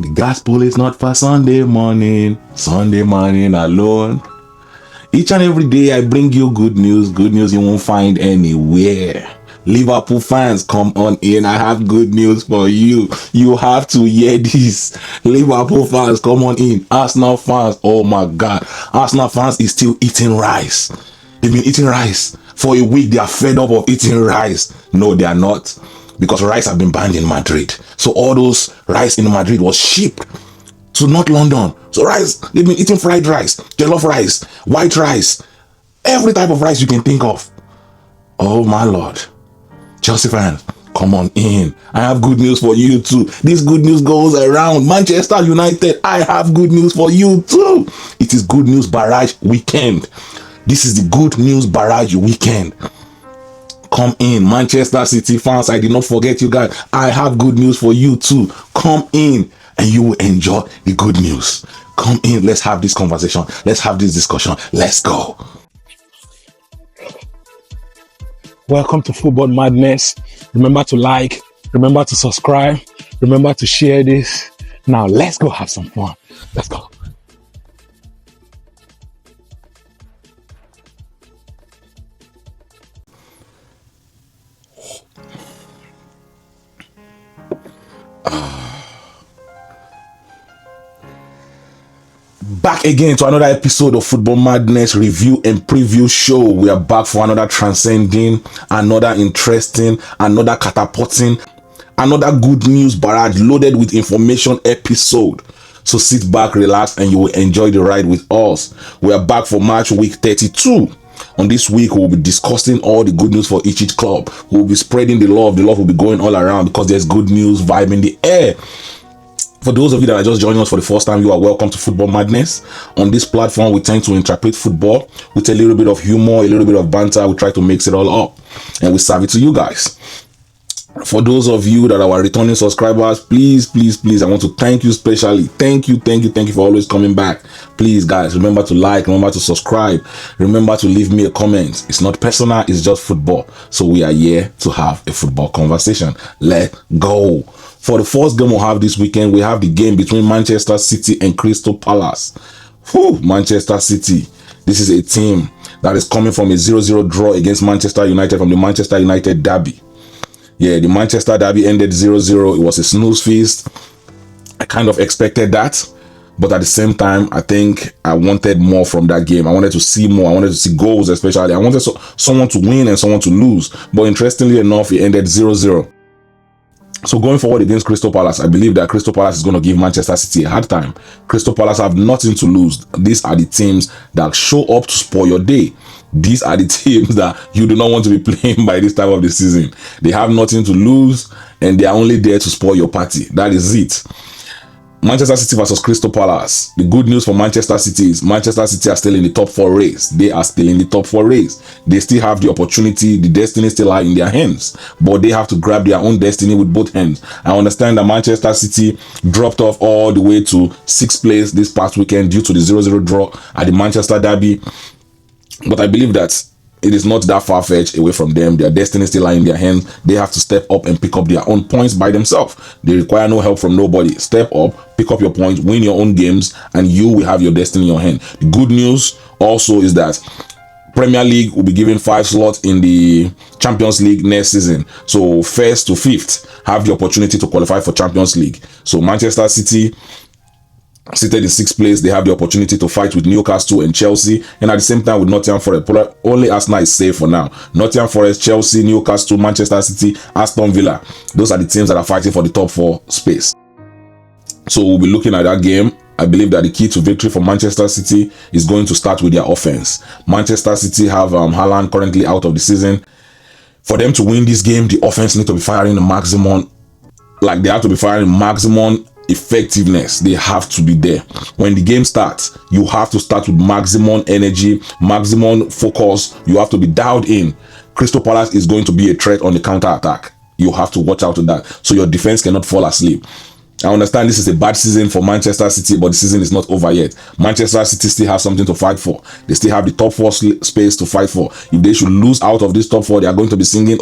The gospel is not for Sunday morning alone. Each and every day I bring you good news you won't find anywhere. Liverpool fans, come on in. I have good news for you. You have to hear this. Liverpool fans, come on in. Arsenal fans, oh my God. Arsenal fans is still eating rice. They've been eating rice for a week. They are fed up of eating rice. No, they are not. Because rice have been banned in Madrid. So all those rice in Madrid was shipped to North London. So rice, they've been eating fried rice, jollof rice, white rice, every type of rice you can think of. Oh my Lord. Chelsea fans, come on in. I have good news for you too. This good news goes around. Manchester United, I have good news for you too. It is good news barrage weekend. This is the good news barrage weekend. Come in. Manchester City fans, I did not forget you guys. I have good news for you too. Come in and you will enjoy the good news. Come in. Let's have this conversation. Let's have this discussion. Let's go. Welcome to Football Madness. Remember to like, remember to subscribe, remember to share this. Now let's go have some fun. Let's go. Back again to another episode of Football Madness review and preview show. We are back for another transcending, another interesting, another catapulting, another good news barrage loaded with information episode. So sit back, relax, and you will enjoy the ride with us. We are back for match week 32. On this week, we'll be discussing all the good news for each club. We'll be spreading the love. The love will be going all around because there's good news vibe in the air. For those of you that are just joining us for the first time, you are welcome to Football Madness. On this platform, we tend to interpret football with a little bit of humor, a little bit of banter. We try to mix it all up and we serve it to you guys. For those of you that are returning subscribers, please, I want to thank you specially. Thank you for always coming back. Please, guys, remember to like, remember to subscribe, remember to leave me a comment. It's not personal, it's just football. So we are here to have a football conversation. Let's go. For the first game we'll have this weekend, we have the game between Manchester City and Crystal Palace. Manchester City. This is a team that is coming from a 0-0 draw against Manchester United from the Manchester United derby. Yeah, the Manchester derby ended 0-0. It was a snooze feast. I kind of expected that. But at the same time, I think I wanted more from that game. I wanted to see more. I wanted to see goals especially. I wanted someone to win and someone to lose. But interestingly enough, it ended 0-0. So going forward against Crystal Palace, I believe that Crystal Palace is going to give Manchester City a hard time. Crystal Palace have nothing to lose. These are the teams that show up to spoil your day. These are the teams that you do not want to be playing by this time of the season. They have nothing to lose and they are only there to spoil your party. That is it. Manchester City versus Crystal Palace. The good news for Manchester City is Manchester City are still in the top 4 race. They are still in the top 4 race. They still have the opportunity. The destiny still lie in their hands. But they have to grab their own destiny with both hands. I understand that Manchester City dropped off all the way to 6th place this past weekend due to the 0-0 draw at the Manchester derby. But I believe that it is not that far-fetched away from them. Their destiny still lie in their hands. They have to step up and pick up their own points by themselves. They require no help from nobody. Step up, pick up your points, win your own games, and you will have your destiny in your hand. The good news also is that Premier League will be given 5 slots in the Champions League next season. So 1st to 5th have the opportunity to qualify for Champions League. So Manchester City, seated in 6th place, they have the opportunity to fight with Newcastle and Chelsea, and at the same time with Nottingham Forest. Only Arsenal is safe for now. Nottingham Forest, Chelsea, Newcastle, Manchester City, Aston Villa. Those are the teams that are fighting for the top 4 space. So we'll be looking at that game. I believe that the key to victory for Manchester City is going to start with their offense. Manchester City have Haaland currently out of the season. For them to win this game, the offense need to be firing the maximum. Like they have to be firing maximum effectiveness. They have to be there. When the game starts, you have to start with maximum energy, maximum focus. You have to be dialed in. Crystal Palace is going to be a threat on the counter attack. You have to watch out to that so your defense cannot fall asleep. I understand this is a bad season for Manchester City, but the season is not over yet. Manchester City still have something to fight for. They still have the top 4 space to fight for. If they should lose out of this top 4, they are going to be singing in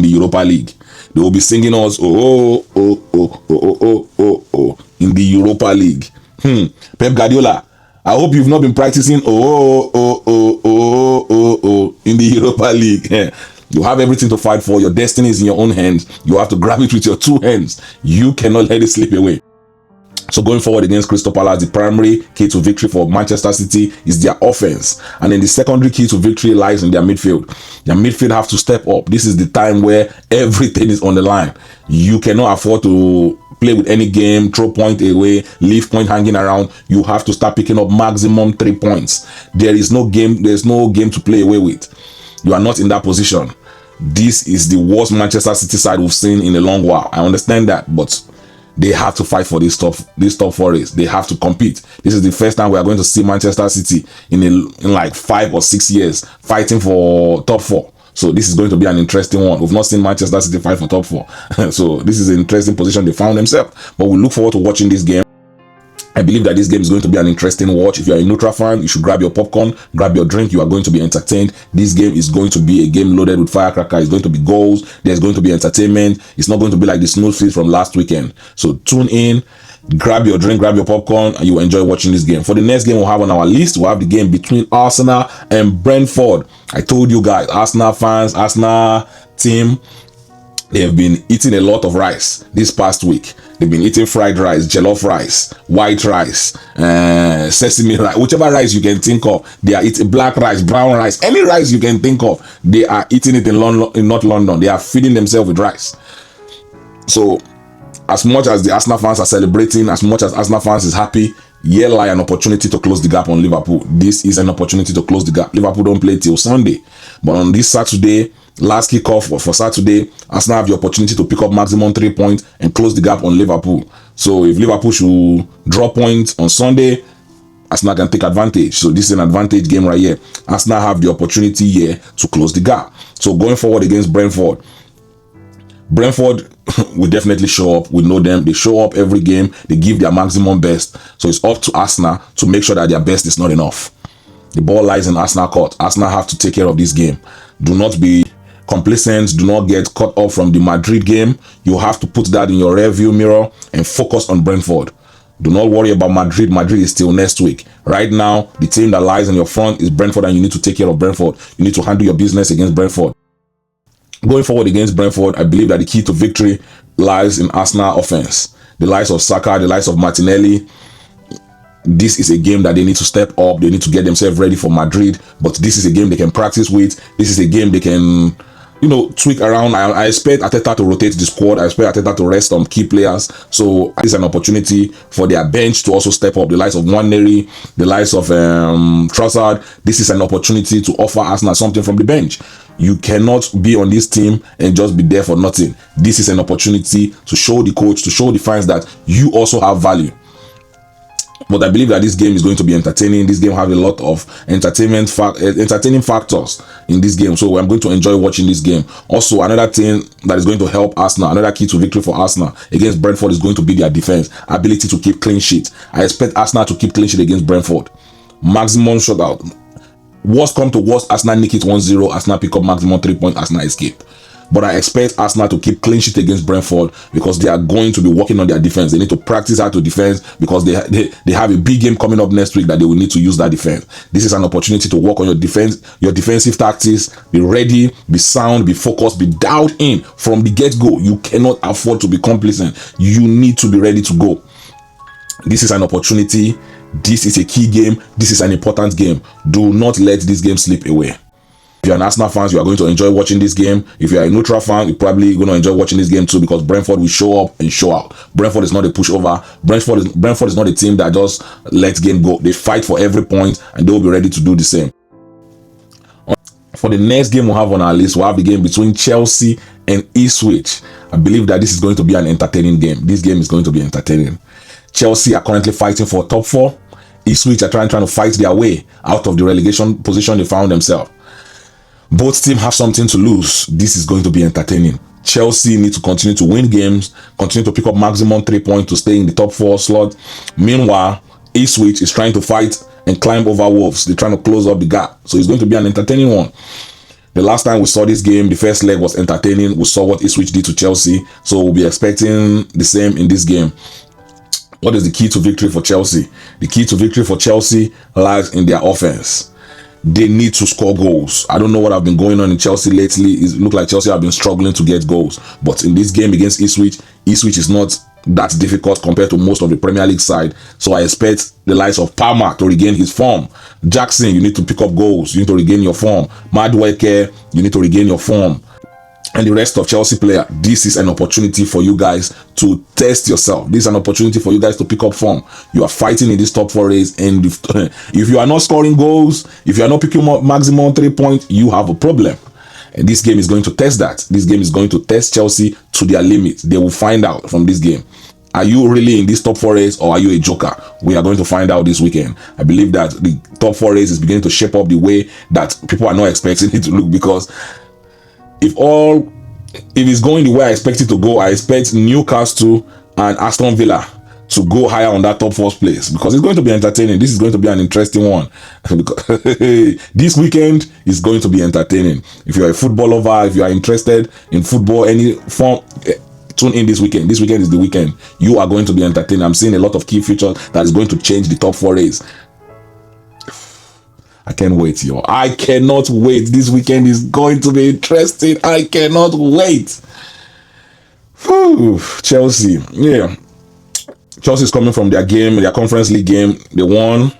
the Europa League. They will be singing us in the Europa League. Pep Guardiola, I hope you've not been practicing in the Europa League. You have everything to fight for. Your destiny is in your own hands. You have to grab it with your two hands. You cannot let it slip away. So going forward against Crystal Palace, the primary key to victory for Manchester City is their offense. And then the secondary key to victory lies in their midfield. Their midfield have to step up. This is the time where everything is on the line. You cannot afford to play with any game, throw point away, leave point hanging around. You have to start picking up maximum 3 points. There's no game to play away with. You are not in that position. This is the worst Manchester City side we've seen in a long while. I understand that, but they have to fight for this top four race. They have to compete. This is the first time we are going to see Manchester City in like 5 or 6 years fighting for top four. So this is going to be an interesting one. We've not seen Manchester City fight for top four. So this is an interesting position they found themselves. But we look forward to watching this game. I believe that this game is going to be an interesting watch. If you're a neutral fan, you should grab your popcorn, grab your drink. You are going to be entertained. This game is going to be a game loaded with firecracker. It's going to be goals. There's going to be entertainment. It's not going to be like the snooze feast from last weekend. So tune in, grab your drink, grab your popcorn, and you will enjoy watching this game. For the next game we'll have on our list, we'll have the game between Arsenal and Brentford. I told you guys, Arsenal fans, Arsenal team, they have been eating a lot of rice this past week. They've been eating fried rice, jollof rice, white rice, sesame rice, whichever rice you can think of. They are eating black rice, brown rice, any rice you can think of. They are eating it in London, in North London. They are feeding themselves with rice. So, as much as the Arsenal fans are celebrating, as much as Arsenal fans is happy, here lie an opportunity to close the gap on Liverpool. This is an opportunity to close the gap. Liverpool don't play till Sunday, but on this Saturday, last kickoff for Saturday, Arsenal have the opportunity to pick up maximum 3 points and close the gap on Liverpool. So if Liverpool should drop points on Sunday, Arsenal can take advantage. So this is an advantage game right here. Arsenal have the opportunity here to close the gap. So going forward against Brentford will definitely show up. We know them. They show up every game. They give their maximum best. So it's up to Arsenal to make sure that their best is not enough. The ball lies in Arsenal court. Arsenal have to take care of this game. Do not be complacent. Do not get caught up from the Madrid game. You have to put that in your rear view mirror and focus on Brentford. Do not worry about Madrid. Madrid is still next week. Right now, the team that lies in your front is Brentford, and you need to take care of Brentford. You need to handle your business against Brentford. Going forward against Brentford, I believe that the key to victory lies in Arsenal offense. The likes of Saka, the likes of Martinelli. This is a game that they need to step up. They need to get themselves ready for Madrid. But this is a game they can practice with. This is a game they can, tweak around. I expect Arteta to rotate the squad. I expect Arteta to rest on key players. So this is an opportunity for their bench to also step up. The likes of Nwaneri, the likes of Trossard. This is an opportunity to offer Arsenal something from the bench. You cannot be on this team and just be there for nothing. This is an opportunity to show the coach, to show the fans that you also have value. But I believe that this game is going to be entertaining. This game has a lot of entertaining factors in this game. So I'm going to enjoy watching this game. Also, another thing that is going to help Arsenal, another key to victory for Arsenal against Brentford is going to be their defense, ability to keep clean sheet. I expect Arsenal to keep clean sheet against Brentford. Maximum shutout. Worst come to worst, Arsenal nick it 1-0. Arsenal pick up maximum 3 points. Arsenal escape. But I expect Arsenal to keep clean sheet against Brentford because they are going to be working on their defense. They need to practice how to defend because they have a big game coming up next week that they will need to use that defense. This is an opportunity to work on your defense, your defensive tactics. Be ready, be sound, be focused, be dialed in from the get-go. You cannot afford to be complacent. You need to be ready to go. This is an opportunity. This is a key game. This is an important game. Do not let this game slip away. If you're an Arsenal fan, you are going to enjoy watching this game. If you're a neutral fan, you're probably going to enjoy watching this game too because Brentford will show up and show out. Brentford is not a pushover. Brentford is not a team that just lets game go. They fight for every point and they will be ready to do the same. For the next game we'll have on our list, we'll have the game between Chelsea and Ipswich. I believe that this is going to be an entertaining game. This game is going to be entertaining. Chelsea are currently fighting for top 4. Ipswich are trying to fight their way out of the relegation position they found themselves. Both teams have something to lose. This is going to be entertaining. Chelsea need to continue to win games, continue to pick up maximum 3 points to stay in the top 4 slot. Meanwhile, Ipswich is trying to fight and climb over Wolves. They're trying to close up the gap. So it's going to be an entertaining one. The last time we saw this game, the first leg was entertaining. We saw what Ipswich did to Chelsea, so we'll be expecting the same in this game. What is the key to victory for Chelsea? The key to victory for Chelsea lies in their offense. They need to score goals. I don't know what have been going on in Chelsea lately. It looks like Chelsea have been struggling to get goals. But in this game against Ipswich is not that difficult compared to most of the Premier League side. So I expect the likes of Palmer to regain his form. Jackson, you need to pick up goals. You need to regain your form. Madueke, you need to regain your form. And the rest of Chelsea player, this is an opportunity for you guys to test yourself. This is an opportunity for you guys to pick up form. You are fighting in this top 4 race, and if you are not scoring goals, if you are not picking up maximum 3 points, you have a problem. And this game is going to test that. This game is going to test Chelsea to their limit. They will find out from this game. Are you really in this top 4 race, or are you a joker? We are going to find out this weekend. I believe that the top 4 race is beginning to shape up the way that people are not expecting it to look, because if it's going the way I expect it to go, I expect Newcastle and Aston Villa to go higher on that top 4 place, because it's going to be entertaining. This is going to be an interesting one. This weekend is going to be entertaining. If you're a football lover, if you are interested in football, any form, tune in this weekend. This weekend is the weekend. You are going to be entertained. I'm seeing a lot of key features that is going to change the top 4 race. I can't wait, yo. I cannot wait. This weekend is going to be interesting. I cannot wait. Whew. Chelsea. Yeah. Chelsea is coming from their game, their Conference League game. They won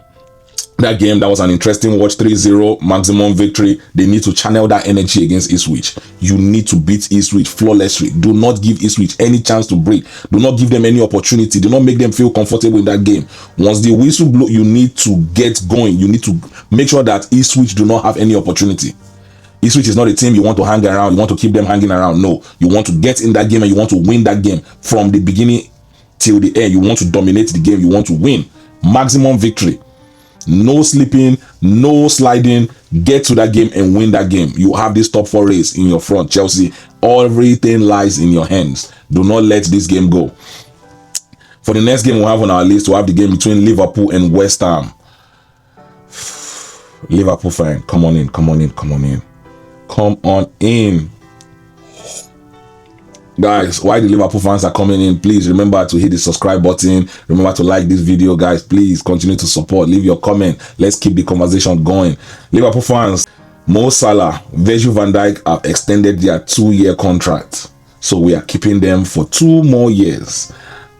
that game. That was an interesting watch. 3-0 maximum victory. They need to channel that energy against Ipswich. You need to beat Ipswich flawlessly. Do not give Ipswich any chance to break. Do not give them any opportunity. Do not make them feel comfortable in that game. Once the whistle blow, you need to get going. You need to make sure that Ipswich do not have any opportunity. Ipswich is not a team you want to hang around. You want to keep them hanging around. No, you want to get in that game, and you want to win that game from the beginning till the end. You want to dominate the game. You want to win. Maximum victory. No sleeping, no sliding. Get to that game and win that game. You have this top 4 race in your front, Chelsea. Everything lies in your hands. Do not let this game go. For the next game we have on our list, we have the game between Liverpool and West Ham. Liverpool fan, come on in, come on in, come on in. Come on in. Guys, while the Liverpool fans are coming in, please remember to hit the subscribe button. Remember to like this video, guys. Please continue to support. Leave your comment. Let's keep the conversation going. Liverpool fans, Mo Salah, Virgil van Dijk have extended their 2-year contract. So we are keeping them for 2 more years.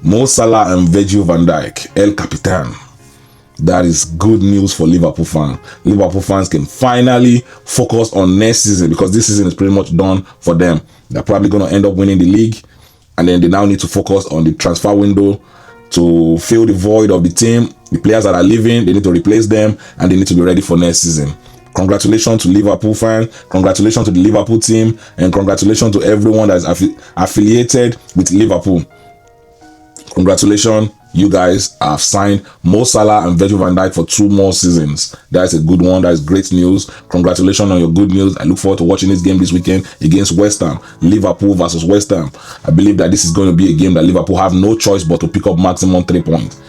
Mo Salah and Virgil van Dijk, El Capitan. That is good news for Liverpool fans. Liverpool fans can finally focus on next season, because this season is pretty much done for them. They're probably going to end up winning the league, and then they now need to focus on the transfer window to fill the void of the team. The players that are leaving, they need to replace them, and they need to be ready for next season. Congratulations to Liverpool fans, congratulations to the Liverpool team, and congratulations to everyone that is affiliated with Liverpool. Congratulations, you guys have signed Mo Salah and Virgil van Dijk for 2 more seasons. That's a good one. That is great news. Congratulations on your good news. I look forward to watching this game this weekend against West Ham. Liverpool versus West Ham. I believe that this is going to be a game that Liverpool have no choice but to pick up maximum 3 points.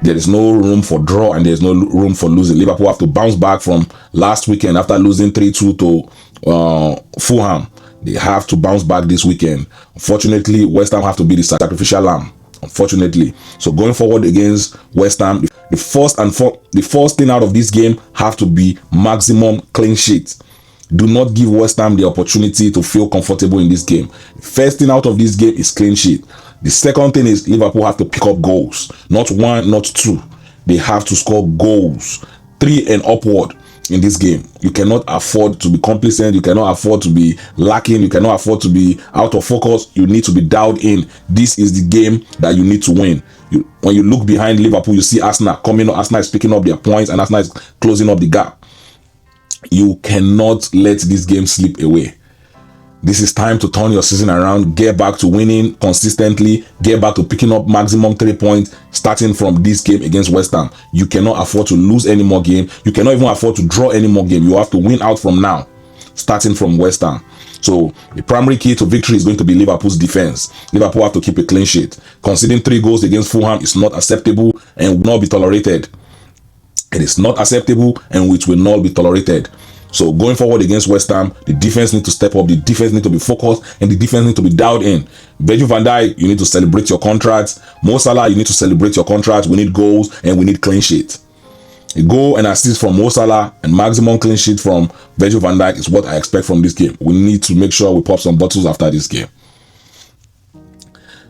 There is no room for draw, and there is no room for losing. Liverpool have to bounce back from last weekend after losing 3-2 to Fulham. They have to bounce back this weekend. Unfortunately, West Ham have to be the sacrificial lamb. Unfortunately, so going forward against West Ham, the first thing out of this game have to be maximum clean sheet. Do not give West Ham the opportunity to feel comfortable in this game. The first thing out of this game is clean sheet. The second thing is Liverpool have to pick up goals. Not 1, not 2. They have to score goals. 3 and upward in this game. You cannot afford to be complacent. You cannot afford to be lacking. You cannot afford to be out of focus. You need to be dialed in. This is the game that you need to win. When you look behind Liverpool, you see Arsenal coming up. Arsenal is picking up their points, and Arsenal is closing up the gap. You cannot let this game slip away. This is time to turn your season around. Get back to winning consistently. Get back to picking up maximum 3 points starting from this game against West Ham. You cannot afford to lose any more game. You cannot even afford to draw any more game. You have to win out from now, starting from West Ham. So the primary key to victory is going to be Liverpool's defense. Liverpool have to keep a clean sheet. Conceding 3 goals against Fulham is not acceptable and will not be tolerated. It is not acceptable and which will not be tolerated. So going forward against West Ham, the defense need to step up, the defense need to be focused, and the defense need to be dialed in. Virgil van Dijk, you need to celebrate your contract. Mo Salah, you need to celebrate your contract. We need goals and we need clean sheet. A goal and assist from Mo Salah and maximum clean sheet from Virgil van Dijk is what I expect from this game. We need to make sure we pop some bottles after this game.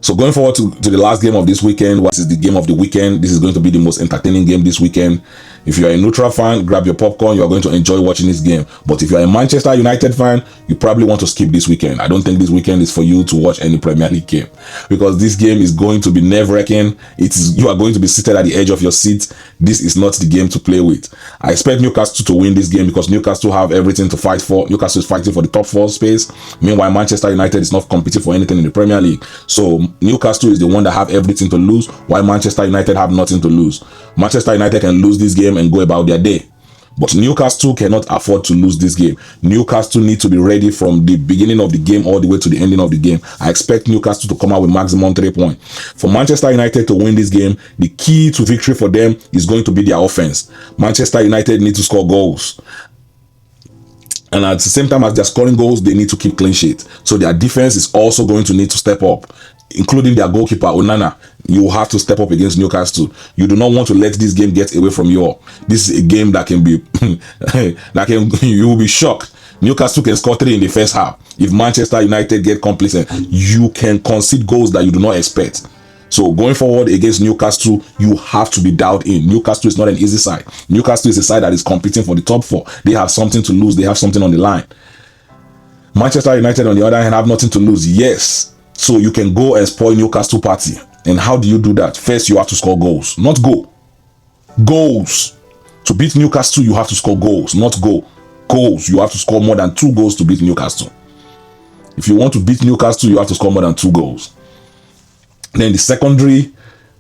So going forward to the last game of this weekend, what is the game of the weekend? This is going to be the most entertaining game this weekend. If you are a neutral fan, grab your popcorn. You are going to enjoy watching this game. But if you are a Manchester United fan, you probably want to skip this weekend. I don't think this weekend is for you to watch any Premier League game, because this game is going to be nerve-wracking. You are going to be seated at the edge of your seat. This is not the game to play with. I expect Newcastle to win this game because Newcastle have everything to fight for. Newcastle is fighting for the top 4 space. Meanwhile, Manchester United is not competing for anything in the Premier League. So Newcastle is the one that have everything to lose, while Manchester United have nothing to lose. Manchester United can lose this game and go about their day, but Newcastle cannot afford to lose this game. Newcastle need to be ready from the beginning of the game all the way to the ending of the game. I expect Newcastle to come out with maximum 3 points. For Manchester United to win this game, the key to victory for them is going to be their offense. Manchester United need to score goals, and at the same time as they're scoring goals, they need to keep clean sheet. So their defense is also going to need to step up, including their goalkeeper Onana. You have to step up against Newcastle. You do not want to let this game get away from you. This is a game that can be you will be shocked. Newcastle can score 3 in the first half. If Manchester United get complacent, you can concede goals that you do not expect. So going forward against Newcastle, you have to be dialed in. Newcastle is not an easy side. Newcastle is a side that is competing for the top 4. They have something to lose. They have something on the line. Manchester United, on the other hand, have nothing to lose. Yes. So you can go and spoil Newcastle party. And how do you do that? First, you have to score goals, not go. Goals. To beat Newcastle, you have to score goals, not go. Goals. You have to score more than 2 goals to beat Newcastle. If you want to beat Newcastle, you have to score more than 2 goals. Then the secondary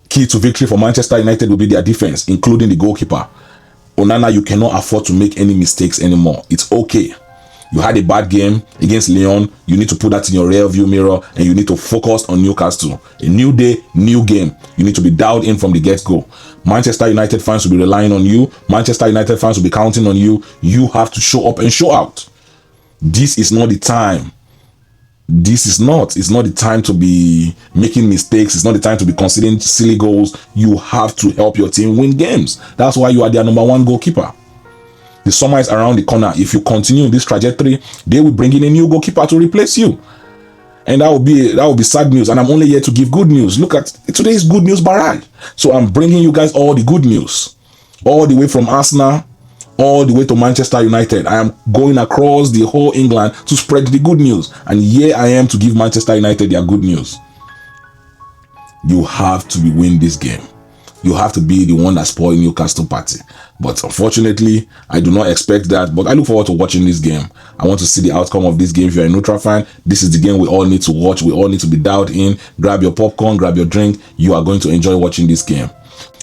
key to victory for Manchester United will be their defense, including the goalkeeper. Onana, you cannot afford to make any mistakes anymore. It's okay. You had a bad game against Lyon. You need to put that in your rear view mirror and you need to focus on Newcastle. A new day, new game. You need to be dialed in from the get-go. Manchester United fans will be relying on you. Manchester United fans will be counting on you. You have to show up and show out. This is not the time. It's not the time to be making mistakes. It's not the time to be considering silly goals. You have to help your team win games. That's why you are their number 1 goalkeeper. The summer is around the corner. If you continue this trajectory, they will bring in a new goalkeeper to replace you, and that will be sad news. And I'm only here to give good news. Look at today's good news barrage. So I'm bringing you guys all the good news, all the way from Arsenal, all the way to Manchester United. I am going across the whole England to spread the good news, and here I am to give Manchester United their good news. You have to win this game. You have to be the one that spoiled Newcastle party. But unfortunately, I do not expect that. But I look forward to watching this game. I want to see the outcome of this game. If you're a neutral fan, this is the game we all need to watch. We all need to be dialed in. Grab your popcorn, grab your drink. You are going to enjoy watching this game.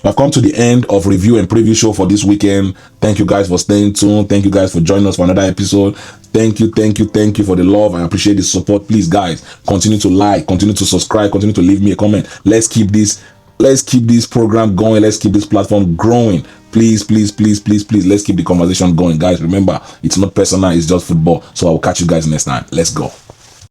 I've come to the end of review and preview show for this weekend. Thank you guys for staying tuned. Thank you guys for joining us for another episode. Thank you for the love. I appreciate the support. Please, guys, continue to like, continue to subscribe, continue to leave me a comment. Let's keep this program going. Let's keep this platform growing. Please, let's keep the conversation going, guys. Remember, it's not personal, it's just football. So I will catch you guys next time. Let's go.